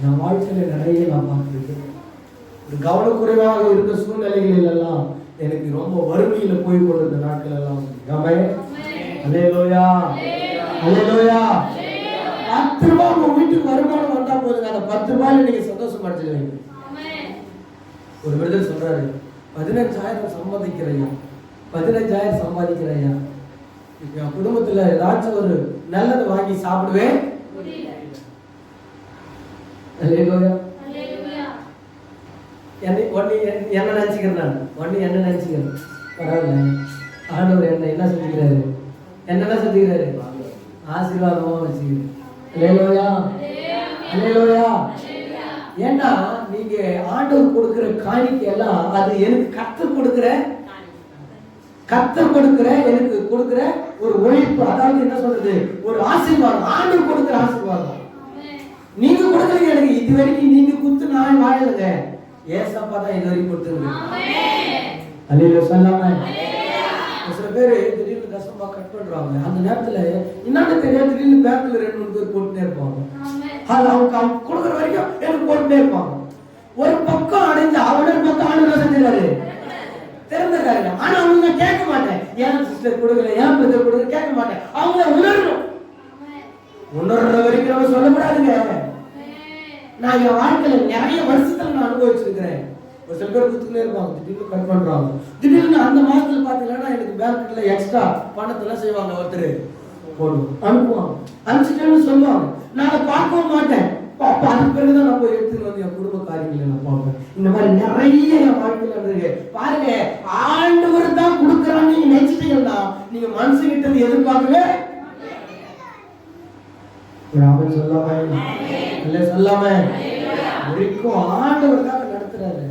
என் வாழ்க்கையில நிறைய நான் பார்த்துருக்கேன். ஒரு கவனக்குறைவாக இருந்த சூழ்நிலைகளில் எல்லாம் எனக்கு ரொம்ப வறுமையில போய் கொண்டிருந்த நாட்கள் எல்லாம். அல்லேலூயா, அல்லேலூயா. 10 ரூபாய் உங்க வீட்டுக்கு வருமானம் வந்தா போதுங்க, அந்த 10 ரூபாயில நீங்க சந்தோஷம் அடைஞ்சிடுவீங்க. ஒரு விருதர் சொல்றாரு, 15,000 சம்பாதிக்கிறையா, 15,000 சம்பாதிக்கிறையா, என் குடும்பத்துல ஏதாச்சும் ஒரு நல்லது வாங்கி சாப்பிடுவேன். என்ன நினைச்சுக்கிறேன் நான், என்ன நினைச்சுக்கிறேன், பரவாயில்ல ஆண்டவர் என்ன செஞ்சுக்கிறாரு, என்னென்ன செஞ்சுக்கிறாரு, ஆசீர்வாதமா வச்சுக்கிறேன். அல்லேலூயா, அல்லேலூயா. ஏன்னா நீங்க ஆண்டவர் கொடுக்கிற காணிக்கை எல்லாம் அது எனக்கு கர்த்தர் கொடுக்கிற எனக்கு கொடுக்கிற ஒரு உழைப்பு. அதாவது என்ன சொல்றது, ஒரு ஆசீர்வாதம், ஆண்டவர் கொடுக்கிற ஆசீர்வாதம். நீங்க கொடுக்கறீங்க எனக்கு, இது வரைக்கும் நீங்க கொடுத்து நான் வாழலைங்க, ஏசப்பா தான் இது வரைக்கும் கொடுத்துருங்க. அல்லேலூயா சொல்லாம. சில பேர் திடீர்னு கஷ்டமா கட் பண்றாங்க, அந்த நேரத்துல என்னன்னு தெரியாது, திடீர்னு பேங்க்ல 2-3 பேர் போட்டுட்டே இருப்பாங்க. அது அவங்க கொடுக்குற வரைக்கும் எனக்கு போட்டுட்டே இருப்பாங்க. ஒரு பக்கம் அடைஞ்சு அவனோட பக்கம் ஆண்டு செஞ்சாரு திறந்துறாரு. ஆனா அவங்க கேட்க மாட்டேன், ஏன் சிஸ்டர் கொடுக்கல, ஏன் பிரதர் கொடுக்கல கேட்க மாட்டேன். அவங்க உணரணும். உணர்ற வரைக்கும் நம்ம சொல்லக்கூடாதுங்க. நான் என் வாழ்க்கையில நிறைய வருஷத்துல நான் அனுபவிச்சிருக்கிறேன். ஒரு சில பேர் குத்துக்கிட்டே இருப்பாங்க, திடீர்னு கட் பண்றாங்க. திடீர்னு அந்த மாசத்துல பாத்தீங்கன்னா எனக்கு பேங்க்ல எக்ஸ்ட்ரா பணத்தெல்லாம் செய்வாங்க, ஒருத்தர் போடுவோம் அனுப்புவாங்க. அனுப்பிச்சிட்டேன்னு சொல்லுவாங்க, நான் பார்க்கவும் மாட்டேன். அப்ப அதுக்கு பிறகுதான் நான் போய் எடுத்துட்டு வந்து என் குடும்ப காரியங்களை நான் பார்ப்பேன். இந்த மாதிரி நிறைய என் வாழ்க்கையில இருக்கு. பாருங்க, ஆண்டவர் தான் கொடுக்குறான்னு நீங்க நினைச்சிட்டீங்கன்னா நீங்க மனசுகிட்ட எதிர்பார்க்கவே சொல்லாம இல்ல சொல்லாம வரைக்கும் ஆண்டவர் தான் நடத்துறாரு.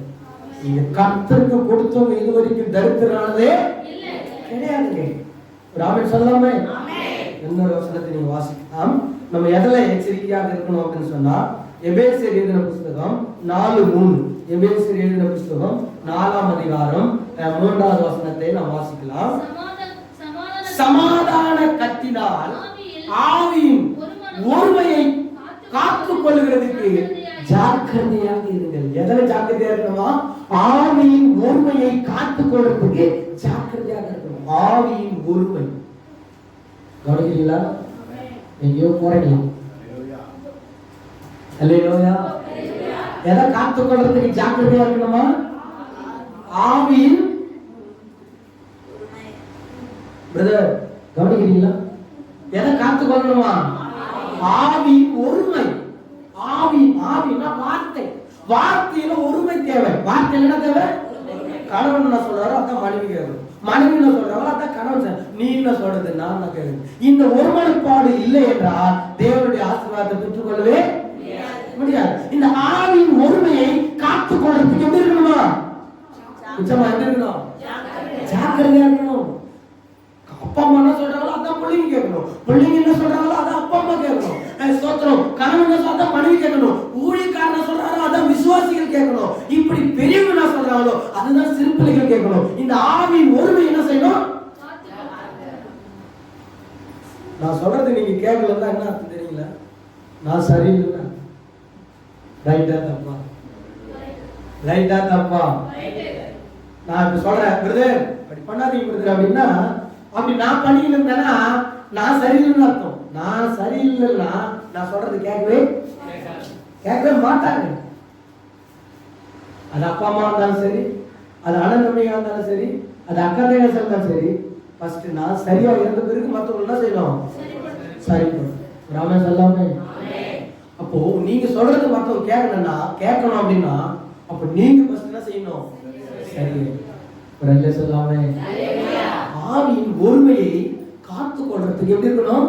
நீங்க கர்த்தருக்கு கொடுத்தவங்க இது வரைக்கும் தரித்திரானதே கிடையாதுங்க. ராமன் சொல்லாம இன்னொரு வசனத்தை நீங்க வாசிக்கலாம். நம்ம எதில் எச்சரிக்கையாக இருக்கணும் அப்படின்னு சொன்னா, எபேசியர் எழுதின புத்தகம் 4:3. எபேசியர் எழுதின புத்தகம் 4ஆம் அதிகாரம் 3வது வசனத்தை நாம் வாசிக்கலாம். சமாதான கத்தினால் ஆவியின் ஒருமையை காத்துக் கொள்ளுகிறதுக்கு ஜாக்கிரதையாக இருங்கள். எதில் ஜாக்கிரதையா இருக்கணுமா? ஆவியின் ஒருமையை காத்துக் கொள்றதுக்கு ஜாக்கிரதையாக இருக்கணும். ஆவியின் ஒருமை கவனிக்கிறீங்களா? எங்கேயோ போறீங்களா? அல்லேலூயா. எதை காத்துக் கொள்றதுக்கு ஜாக்கிரதையா இருக்கணுமா? ஆவியின் பிரதர் கவனிக்கிறீங்களா? எதை காத்துக் கொள்ளணுமா? ஆவியின் ஒருமை. ஆவினா வார்த்தை. வார்த்தையில ஒருமை தேவை. வார்த்தை என்ன தேவை? கணவன் என்ன சொல்றாரோ அதான் மனைவி கேட்கணும். மனைவி என்ன சொல்றாரோ அதான் கணவன். நீ என்ன சொல்றது, நான் கேட்கணும். இந்த ஒருமனப்பாடு இல்லை என்றால் தேவனுடைய ஆசீர்வாதத்தை பெற்றுக்கொள்ளவே முடியாது. இந்த ஆவியின் ஒருமையை காத்துக் கொள்றதுக்கு எப்படி இருக்கணுமா? நிச்சயமா எப்படி இருக்கணும்? ஜாக்கிரதையா இருக்கணும். அப்பா அம்மா என்ன சொல்றாங்களோ அதான் பிள்ளைங்க கேட்கணும். பிள்ளைங்க என்ன சொல்றாங்களோ அதான் அப்பா அம்மா கேட்கணும். ஸ்தோத்திரம். கணவன் என்ன சொல்றா மனைவி கேட்கணும். ஊழியக்காரன் சொல்றாரோ அதான் விசுவாசிகள் கேட்கணும். இப்படி பெரியவங்க என்ன சொல்றாங்களோ அதுதான் சிறு பிள்ளைகள் கேட்கணும். இந்த ஆவியின் ஒருமை என்ன செய்யணும்? நான் சொல்றது நீங்க கேட்கலன்னா என்ன அர்த்தம் தெரியல? நான் சரியில்லை. ரைட்டா தப்பா? ரைட்டா தப்பா? நான் இப்ப சொல்றேன் பிரதர் அப்படி பண்ணாதீங்க பிரதர் அப்படின்னா, அப்படி நான் பண்ணிட்டு இருந்தேன்னா நான் சரியில்லைன்னு அர்த்தம். நான் சரியில்லைன்னா நான் சொல்றது கேட்கவே மாட்டாங்க. அது அப்பா அம்மா இருந்தாலும் சரி, அது அண்ணன் தம்பியா இருந்தாலும் சரி, அது அக்கா தங்கச்சி இருந்தாலும் சரி, ஃபர்ஸ்ட் நான் சரியா இருந்த பிறகு மற்றவங்க என்ன செய்யணும்? சரி ராமே சொல்லாமே. அப்போ நீங்க சொல்றது மற்றவங்க கேட்கணும் அப்படின்னா அப்ப நீங்க ஃபர்ஸ்ட் என்ன செய்யணும்? சரி ரெல்ல சொல்லாமே. ஆவியின் ஒருமையை காத்துக் கொள்றதுக்கு எப்படி இருக்கணும்?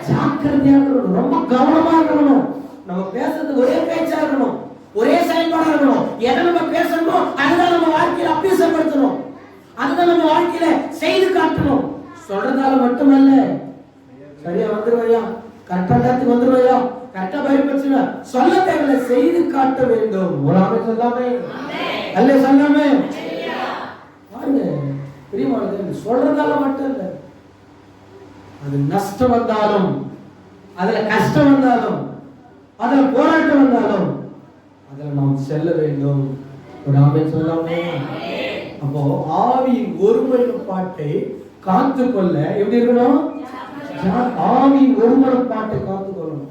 ஜாக்கிரதையா இருக்கணும். ரொம்ப கவனமா இருக்கணும். நம்ம பேசுறது ஒரே பேச்சா இருக்கணும், ஒரே செயல்பாடா இருக்கணும். எதை நம்ம பேசணுமோ அதுதான் நம்ம வாழ்க்கையில அபியாசப்படுத்தணும். அதுதான் நம்ம வாழ்க்கையில செய்து காட்டணும். சொல்றதால மட்டுமல்ல, சரியா வந்துருவையா, கரெக்டா நேரத்துக்கு வந்துருவையா, கரெக்டா பயன்படுத்த சொல்ல தேவையில்லை, செய்து காட்ட வேண்டும். ஒரு சொல்லாமே அல்ல சொல்லாமே பாருங்க. பிரியமானது சொல்றதால மட்டும் இல்ல, அது நஷ்டம் வந்தாலும், அதுல கஷ்டம் வந்தாலும், அதுல போராட்டம் வந்தாலும் அதுல நாம் செல்ல வேண்டும். ஒரு ஆமென் சொல்லாமே. அப்போ ஆவியின் ஒருமைப்பாட்டை காத்துக்கொள்ள எப்படி இருக்கணும்? ஆவியின் ஒருமைப்பாட்டை காத்துக்கொள்ளணும்.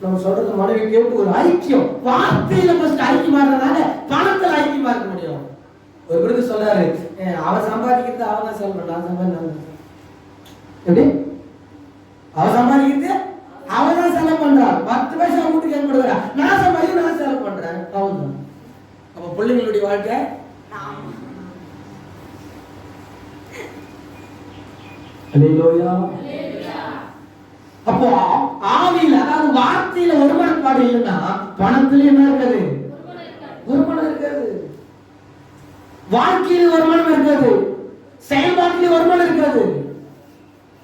நம்ம சொல்றது மனைவி கேட்டு ஒரு ஐக்கியம். வார்த்தையில ஃபர்ஸ்ட் ஐக்கியமா இருந்தனால பணத்துல ஐக்கியமா இருக்க முடியும். ஒரு விருது சொல்றாரு, அவன் சம்பாதிக்கிறது அவன் தான் செலவு பண்ண, நான் சம்பாதிக்கிறேன். எப்படி? அவன் சம்பாதிக்கிறது அவன் தான் செலவு பண்றான். 10 பைசா வீட்டுக்கு ஏன் கொடுக்குறா? நான் சம்பாதிக்க நான் செலவு பண்றேன். அவன் தான். அப்ப பிள்ளைங்களுடைய வாழ்க்கை அல்லேலூயா. அப்போ ஆவியில அதாவது வார்த்தையில ஒருமனப்பாடு இல்லைன்னா பணத்துல என்ன இருக்காது? ஒருமனம் இருக்காது. வாழ்க்கையில ஒருமனம் இருக்காது. செயல்பாட்டில ஒருமனம் இருக்காது.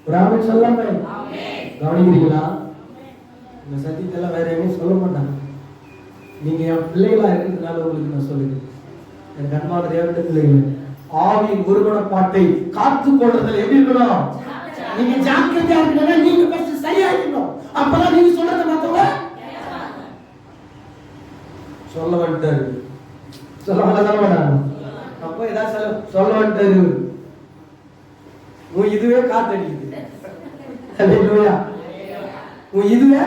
ஒரு ஆமென் சொல்லாமே. கவனிக்கிறீங்களா? இந்த சத்தியத்தெல்லாம் வேற எங்கேயும் சொல்ல மாட்டாங்க. நீங்க என் பிள்ளைகளா இருக்கிறதுனால உங்களுக்கு நான் சொல்லுகிறேன். என் கண்மான தேவனுடைய பிள்ளைகள், ஆவியின் ஒருமனப்பாட்டை காத்துக் கொள்றதுல எப்படி இருக்கணும்? நீங்க ஜாக்கிரதையா இருக்கணும். நீங்க ஃபர்ஸ்ட் சரியா இருக்கணும். அப்பதான் நீங்க சொல்றத மத்தவங்க சொல்ல வந்துட்டாரு. சொல்ல மாட்டாங்க. அப்ப ஏதாவது சொல்ல வந்துட்டாரு. உன் இதுவே காத்தடிக்குது. அல்லேலூயா. உன் இதுவே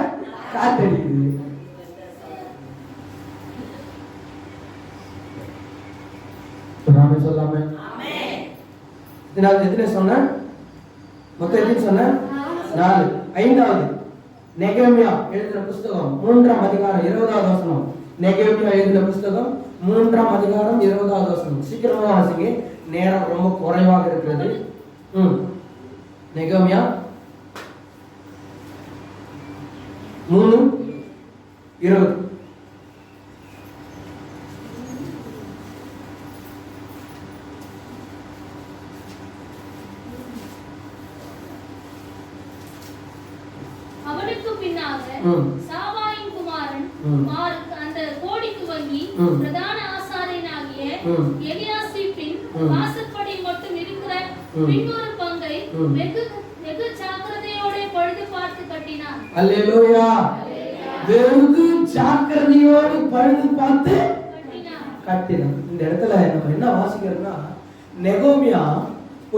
காத்தடிக்குது. சொல்லாம எத்தனை சொன்ன? மொத்தம் எத்தனை சொன்ன? 4. 5வது நெகேமியா எழுதின புஸ்தகம் 3ஆம் அதிகாரம் 20வது வசனம். நெகேமியா எழுதின புஸ்தகம் 3ஆம் அதிகாரம் 20வது வசனம். சீக்கிரமா வாசிங்க, நேரம் ரொம்ப குறைவாக இருக்கிறது. நெகேமியா 3:20. அவனுக்கு பின்னாக சாவாயின் குமாரன் மார்க் அந்த கோடிக்கு வந்து துவங்கி பிரதான ஆசாரியனாகிய எலியாசிபின் வாசற்படி மட்டும் இருக்கிற பின்னொரு பங்கை வெகு ஜாக்கிரதையோட பழுது பார்த்து கட்டினார். அல்லேலூயா. வெகு ஜாக்கிரதையோடு பழுது பார்த்து கட்டினார். இந்த இடத்துல நம்ம என்ன வாசிக்கிறோம்னா, நெகோமியா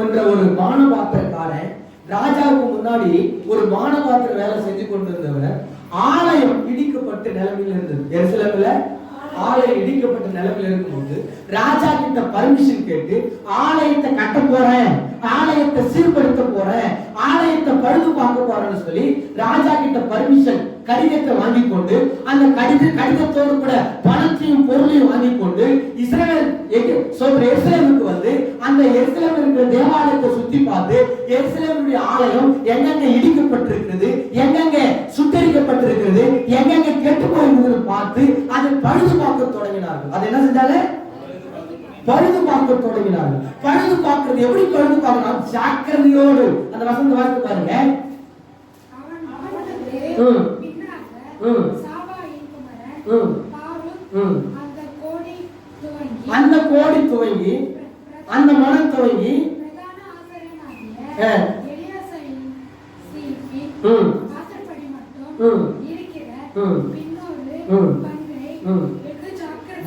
என்ற ஒரு பானபாத்திரக்காரன் ராஜாவுக்கு முன்னாடி ஒரு பானபாத்திர வேலை செஞ்சு கொண்டிருந்தவர். ஆலயம் இடிக்கப்பட்ட நிலைமையில் இருந்தது. எருசலேமில் ஆலயம் இடிக்கப்பட்ட நிலைமையில் இருக்கும்போது ராஜா கிட்ட பர்மிஷன் கேட்டு ஆலயத்தை கட்ட போறேன், ஆலயத்தை சீர்படுத்த போறேன், ஆலயத்தை பழுது பார்க்க போறேன்னு சொல்லி ராஜா கிட்ட பர்மிஷன் கடிதத்தை வாங்கி கொண்டு அந்த கடிதத்தோடு கூட பணத்தையும் பொருளையும் வாங்கி கொண்டு எருசலேமுக்கு வந்து அந்த எருசலேமில் இருக்கிற தேவாலயத்தை சுத்தி பார்த்து எருசலேமுடைய ஆலயம் எங்கெங்க இடிக்கப்பட்டிருக்கிறது, எங்கெங்க சுட்டரிக்கப்பட்டிருக்கிறது, எங்கெங்க கெட்டு போயிருக்கிறது பார்த்து அதை பழுது பார்க்க தொடங்கினார்கள். அது என்ன செஞ்சாங்க? பழுது பார்க்க தொடங்கினார்கள். பழுது பார்க்கிறது எப்படி பழுது பார்க்கணும்? ஜாக்கிரதையோடு. அந்த வசனத்தை வாசித்து பாருங்க. அந்த கோடி துவங்கி அந்த மனம் துவங்கி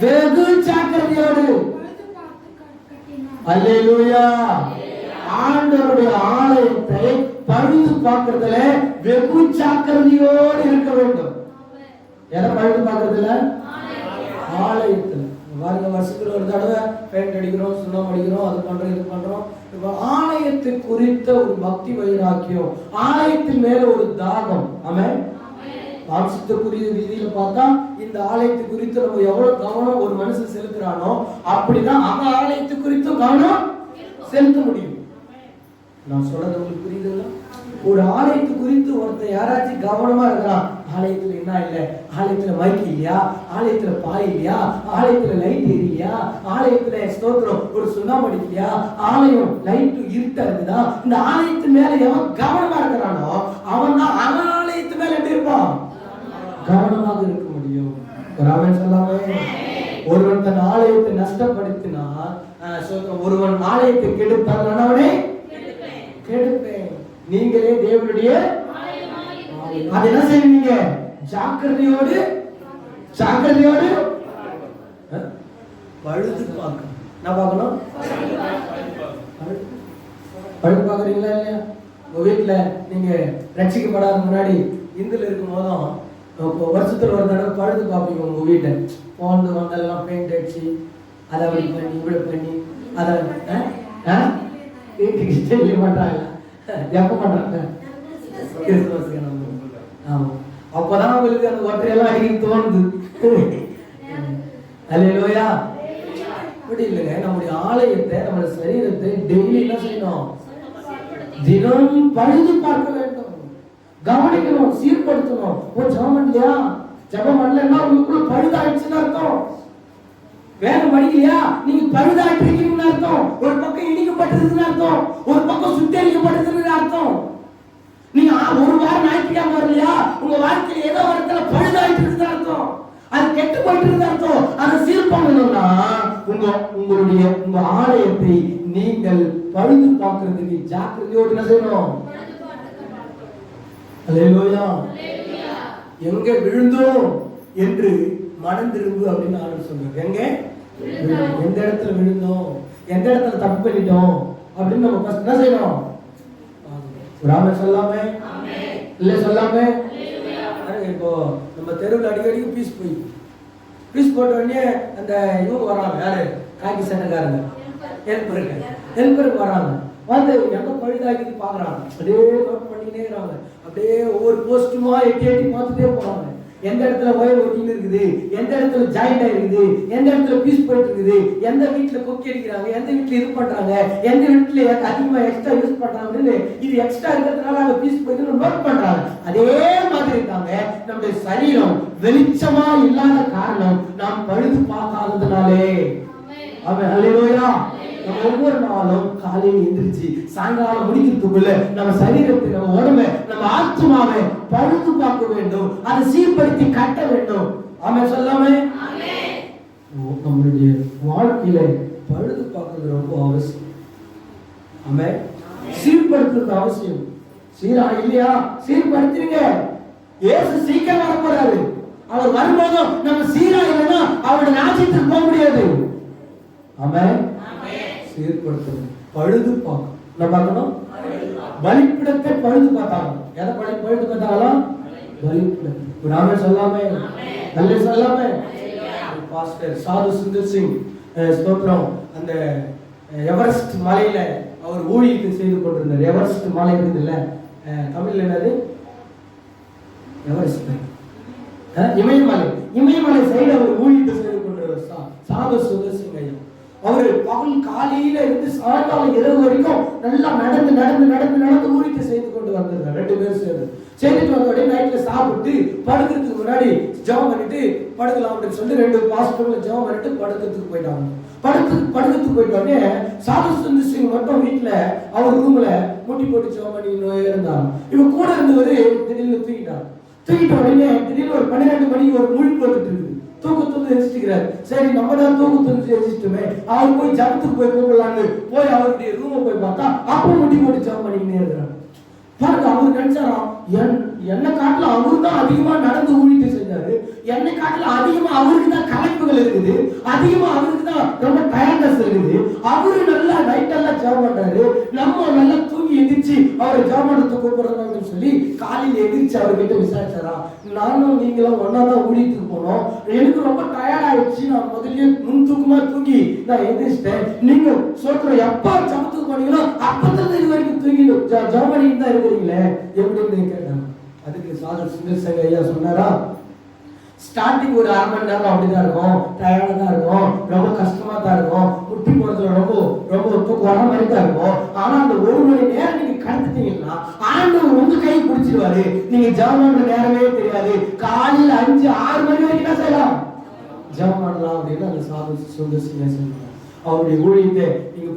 வெகு ஜாக்கிரதையோடு. அல்லேலூயா. ஆண்டவருடைய ஆலயத்தை பழுது பார்க்கிறதுல வெகு ஜாக்கிரதையோடு இருக்க வேண்டும். எதை பழுது பார்க்கறதுல? ஆலயத்துல. பாருங்க, வருஷத்துல ஒரு தடவை பெயிண்ட் அடிக்கிறோம், சுண்ணம் அடிக்கிறோம், அது பண்றோம், இது பண்றோம். ஆலயத்தை குறித்த ஒரு பக்தி வைராக்கியம், ஆலயத்தின் மேல ஒரு தாகம். ஆமென். மாம்சத்துக்குரிய ரீதியில பார்த்தா இந்த ஆலயத்தை குறித்து நம்ம எவ்வளவு கவனம் ஒரு மனுஷன் செலுத்துறானோ அப்படிதான் அவன் ஆலயத்தை குறித்தும் கவனம் செலுத்த முடியும். நான் சொல்றது உங்களுக்கு புரியுதுங்களா? ஒரு ஆலயத்து குறித்து ஒருத்தர் யாராச்சும் கவனமா இருக்கிறான், ஆலயத்துல என்ன இல்ல, ஆலயத்துல மைக் இல்லையா, ஆலயத்துல பாய் இல்லையா, ஆலயத்துல லைட் எரியலையா, ஆலயத்துல ஸ்தோத்திரம் ஒரு சுண்ணாம்பு அடிக்கலையா, ஆலயம் லைட் இருட்டா இருக்குதா, இந்த ஆலயத்து மேல எவன் கவனமா இருக்கிறானோ அவன் தான் அவன் ஆலயத்து மேல எப்படி இருப்பான்? கவனமாக இருக்க முடியும். ஒருவன் தன் ஆலயத்தை நஷ்டப்படுத்தினா, ஒருவன் ஆலயத்தை கெடுத்தான், அவனை கெடுப்பேன். நீங்களே தேவனுடைய அது என்ன செய்வீங்க? ஜாக்கிரதையோடு ஜாக்கிரதையோடு பழுது பார்க்கணும். என்ன பார்க்கணும்? பழுது பார்க்கறீங்களா இல்லையா? உங்க வீட்டுல நீங்க ரட்சிக்கப்படாத முன்னாடி இந்துல இருக்கும் போதும் வருஷத்துல ஒரு தடவை பழுது பார்ப்பீங்க. உங்க வீட்டை போந்து வந்தெல்லாம் பெயிண்ட் அடிச்சு அதை அப்படி பண்ணி இப்படி பண்ணி அதை பண்றாங்க. எப்ப பண்றாங்க? கிறிஸ்துமஸ்க்கு. ஆமா, அப்பதான் உங்களுக்கு அந்த ஒற்றையெல்லாம் அடிக்க தோணுது. அல்லேலூயா. அப்படி இல்லைங்க, நம்முடைய ஆலயத்தை நம்முடைய சரீரத்தை டெய்லி என்ன செய்யணும்? தினம் பழுது பார்க்க வேண்டும், கவனிக்கணும், சீர்படுத்தணும். ஒரு ஜபம் இல்லையா, ஜபம் பண்ணலன்னா உங்களுக்குள்ள பழுதாயிடுச்சுன்னு அர்த்தம். வேகம் படிக்கலையா, நீங்க பழுதாயிட்டு இருக்கீங்கன்னு அர்த்தம். ஒரு பக்கம் இடிக்கப்பட்டிருக்குன்னு அர்த்தம், ஒரு பக்கம் சுட்டரிக்கப்பட்டிருக்குன்னு அர்த்தம். நீங்க ஒரு வாரம் ஞாயிற்றுக்கிழமை வரலையா, உங்க வாழ்க்கையில ஏதோ ஒரு இடத்துல பழுதாயிட்டு இருக்குன்னு அர்த்தம். அது கெட்டு போயிட்டு இருக்கு அர்த்தம். அதை சீர் பண்ணணும்னா உங்க ஆலயத்தை நீங்கள் பழுது பார்க்கிறதுக்கு ஜாக்கிரதையோடு என்ன செய்யணும்? அல்லேலூயா. எங்க விழுந்தோம் என்று மனம் திரும்பு அப்படின்னு ஆண்டு சொல்றாங்க. எங்க எந்த இடத்துல விழுந்தோம், எந்த இடத்துல தப்பு பண்ணிட்டோம் அப்படின்னு நம்ம ஃபர்ஸ்ட் என்ன செய்யணும்? ராம சொல்லாமே இல்ல சொல்லாமே. இப்போ நம்ம தெருவில் அடிக்கடி பீஸ் போட்ட உடனே அந்த இவங்க வராங்க, யாரு? காக்கி சட்டைக்காரங்க, ஹெல்ப்பருக்கு வராங்க. வந்து எங்க பழுதாக்கி பாக்குறாங்க, அப்படியே நோட் பண்ணிக்கிட்டே இருக்காங்க. அப்படியே ஒவ்வொரு போஸ்ட்டுமா எட்டி பார்த்துட்டே போறாங்க. எந்த இடத்துல ஒயர் ஒட்டின்னு இருக்குது, எந்த இடத்துல ஜாயிண்ட் ஆயிருக்குது, எந்த இடத்துல பீஸ் போயிட்டு இருக்குது, எந்த வீட்டுல கொக்கி அடிக்கிறாங்க, எந்த வீட்டுல இது பண்றாங்க, எந்த வீட்டுல அதிகமா எக்ஸ்ட்ரா யூஸ் பண்றாங்க, இது எக்ஸ்ட்ரா இருக்கிறதுனால அங்க பீஸ் போயிட்டு நோட் பண்றாங்க. அதே மாதிரி இருக்காங்க. நம்முடைய சரீரம் வெளிச்சமா இல்லாத காரணம் நாம் பழுது பார்க்காததுனாலே. ஆமென். அல்லேலூயா. நம்ம ஒவ்வொரு நாளும் காலையில் எந்திரிச்சு சாயங்காலம் முடிக்கிறதுக்குள்ள நம்ம சரீரத்தை, நம்ம உடம்பை, நம்ம ஆத்மாவை பழுது பார்க்க வேண்டும், அதை சீர்படுத்தி கட்ட வேண்டும். ஆமென் சொல்லாமே. நம்மளுடைய வாழ்க்கையில பழுது பார்க்கறது ரொம்ப அவசியம். ஆமென். சீர்படுத்துறது அவசியம். சீரா இல்லையா? சீர்படுத்துறீங்க. இயேசு சீக்கிரம் வர போறாரு. அவர் வரும்போதும் நம்ம சீரா இல்லைன்னா அவருடைய ராஜ்யத்துக்கு போக முடியாது. ஆமென். சீர்படுத்துறது, பழுது பார்க்கணும். என்ன பார்க்கணும்? பலிப்பிடத்தை பழுது பார்த்தாங்க. எதை பழுது பார்த்தாங்களா? பலிப்பிடத்தை. ஒரு ஆமென் சொல்லாமே, நல்ல சொல்லாமே. பாஸ்டர் சாது சுந்தர் சிங் ஸ்தோத்திரம் அந்த எவரெஸ்ட் மலையில அவர் ஊழியத்தை செய்து கொண்டிருந்தார். எவரெஸ்ட் மலை இருக்குது இல்ல, தமிழ்ல என்னது? எவரெஸ்ட் இமயமலை சைடு அவர் ஊழியத்தை செய்து கொண்டிருந்தார் சாது சுந்தர் சிங் ஐயா. அவரு பகல் காலையில இருந்து சாயங்காலம் இரவு வரைக்கும் நல்லா நடந்து ஊழியத்தை செய்து கொண்டு வந்திருந்தார். 2 பேரும் சேர்ந்து செய்துட்டு வந்த உடனே நைட்ல சாப்பிட்டு படுக்கிறதுக்கு முன்னாடி ஜெபம் பண்ணிட்டு படுக்கலாம் அப்படின்னு சொல்லி 2 பாஸ்டர்கள் ஜெபம் பண்ணிட்டு படுக்கிறதுக்கு போயிட்டாங்க. படுக்கிறதுக்கு போயிட்ட உடனே சாது சுந்தர் சிங் மட்டும் வீட்டுல அவர் ரூம்ல முட்டி போட்டு ஜெபம் பண்ணி இருந்தாங்க. இவன் கூட இருந்தவரு திடீர்னு தூக்கிட்ட உடனே திடீர்னு ஒரு 12 மணிக்கு ஒரு முழிப்பு வந்துட்டு இருக்குது. தூக்கத்துல எரிச்சிக்கிறார். சரி நம்ம தான் தூக்கத்துல எரிச்சிட்டுமே, அவர் போய் ஜபத்துக்கு போய் கூப்பிடலான்னு போய் அவருடைய ரூமை போய் பார்த்தா அப்ப முட்டி போட்டு ஜபம் பண்ணிக்கிட்டே இருக்கிறார். பாருங்க, அவரு நினைச்சாராம் என்னை காட்டுல அவரு தான் அதிகமா நடந்து ஊழியத்தை செஞ்சாரு, என்னை காட்டுல அதிகமா அவருக்கு தான் கலைப்புகள் இருக்குது, அதிகமா அவருக்கு தான் ரொம்ப டயர்னஸ் இருக்குது, அவரு நல்லா நைட் எல்லாம் ஜெபம் பண்றாரு, நம்ம நல்லா தூங்கி எந்திரிச்சு அவரை ஜெபம் பண்ணத்துக்கு கூப்பிடுறாங்கன்னு சொல்லி காலையில எந்திரிச்சு அவர்கிட்ட விசாரிச்சாரா, நானும் நீங்களும் ஒன்னாதான் ஊழியத்துக்கு போனோம், எனக்கு ரொம்ப டயர்ட் ஆயிடுச்சு, நான் முதல்ல முன் தூக்கமா தூங்கி நான் எந்திரிச்சிட்டேன், நீங்க சொல்ற எப்ப ஜபத்துக்கு போனீங்களோ அப்பத்துல இது வரைக்கும் தூங்கி ஜெபம் பண்ணிட்டு தான் இருக்கிறீங்களே எப்படின்னு கேட்டாங்க. அதுக்கு சாது சுந்தர் சிங் ஐயா சொன்னாரா, ஸ்டார்டிங் ஒரு 1/2 மணி நேரம் அப்படிதான் இருக்கும், டயர்டா தான் இருக்கும், ரொம்ப கஷ்டமா தான் இருக்கும், முட்டி போறதுல ரொம்ப தூக்கம் வர மாதிரி தான் இருக்கும். ஆனா அந்த 1 மணி நேரம் நீங்க கடந்துட்டீங்கன்னா ஆண்டவர் உங்க கை பிடிச்சிருவாரு, நீங்க ஜெபம் பண்ற நேரமே தெரியாது, காலையில 5-6 மணி வரைக்கும் என்ன செய்யலாம், ஜெபம் பண்ணலாம் அப்படின்னு அந்த சாது சுந்தர் சிங் சொன்னாங்க. அவருடைய ஊழியத்தை நீங்க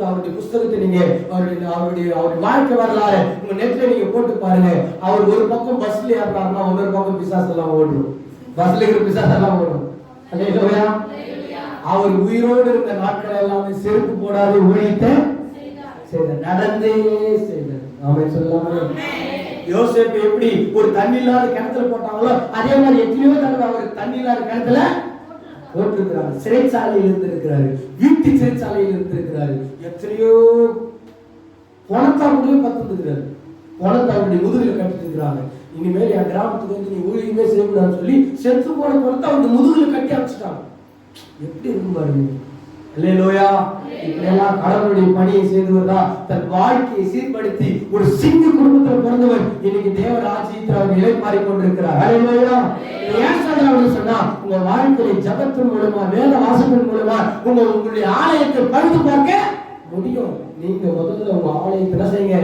அவருடைய புஸ்தகத்தை நீங்க அவருடைய வாழ்க்கை வரலாறு உங்க நெட்ல நீங்க போட்டு பாருங்க. அவர் ஒரு பக்கம் பஸ்ல ஏறாருன்னா இன்னொரு பக்கம் பிசாசு எல்லாம் ஓடும், பஸ்ல இருக்கிற பிசாசு எல்லாம் ஓடும். அல்லேலூயா. அவர் உயிரோடு இருந்த நாட்கள் எல்லாமே செருப்பு போடாத ஊழியத்தை செய்தார், நடந்தே செய்தார். ஆமென் சொல்லாமே. யோசேப்பு எப்படி ஒரு தண்ணி இல்லாத கிணத்துல போட்டாங்களோ அதே மாதிரி எத்தனையோ தடவை அவர் தண்ணி இல்லாத கிணத்துல போட்டிருக்கிறார், சிறைச்சாலையில் இருந்திருக்கிறாரு, வீட்டு சிறைச்சாலையில் இருந்திருக்கிறாரு, எத்தனையோ பணத்தாவுடைய பத்திருக்கிறாரு, பணத்தாவுடைய முதுகில கட்டிட்டு இருக்கிறாங்க. இனிமேல் என் கிராமத்துக்கு வந்து நீ ஊழியமே செய்யக்கூடாதுன்னு சொல்லி செத்து போன பணத்தை அவங்க முதுகுல கட்டி அனுப்பிச்சிட்டாங்க. எப்படி இருக்கும் பாருங்க. அல்லேலூயா. இப்படியெல்லாம் கடவுளுடைய பணியை செய்தவர்தா தன் வாழ்க்கையை சீர்படுத்தி ஒரு சிங்க குடும்பத்தில் பிறந்தவர் இன்னைக்கு தேவ ராஜ்யத்தில் அவர் நிலை மாறிக்கொண்டிருக்கிறார். அல்லேலூயா. ஏன் சொல்றாங்க சொன்னா, உங்க வாழ்க்கையை ஜபத்தின் மூலமா வேத வாசகத்தின் மூலமா உங்களுடைய ஆலயத்தை பழுது பார்க்க முடியும். நீங்க முதல்ல உங்க ஆலயத்தை என்ன செய்யுங்க,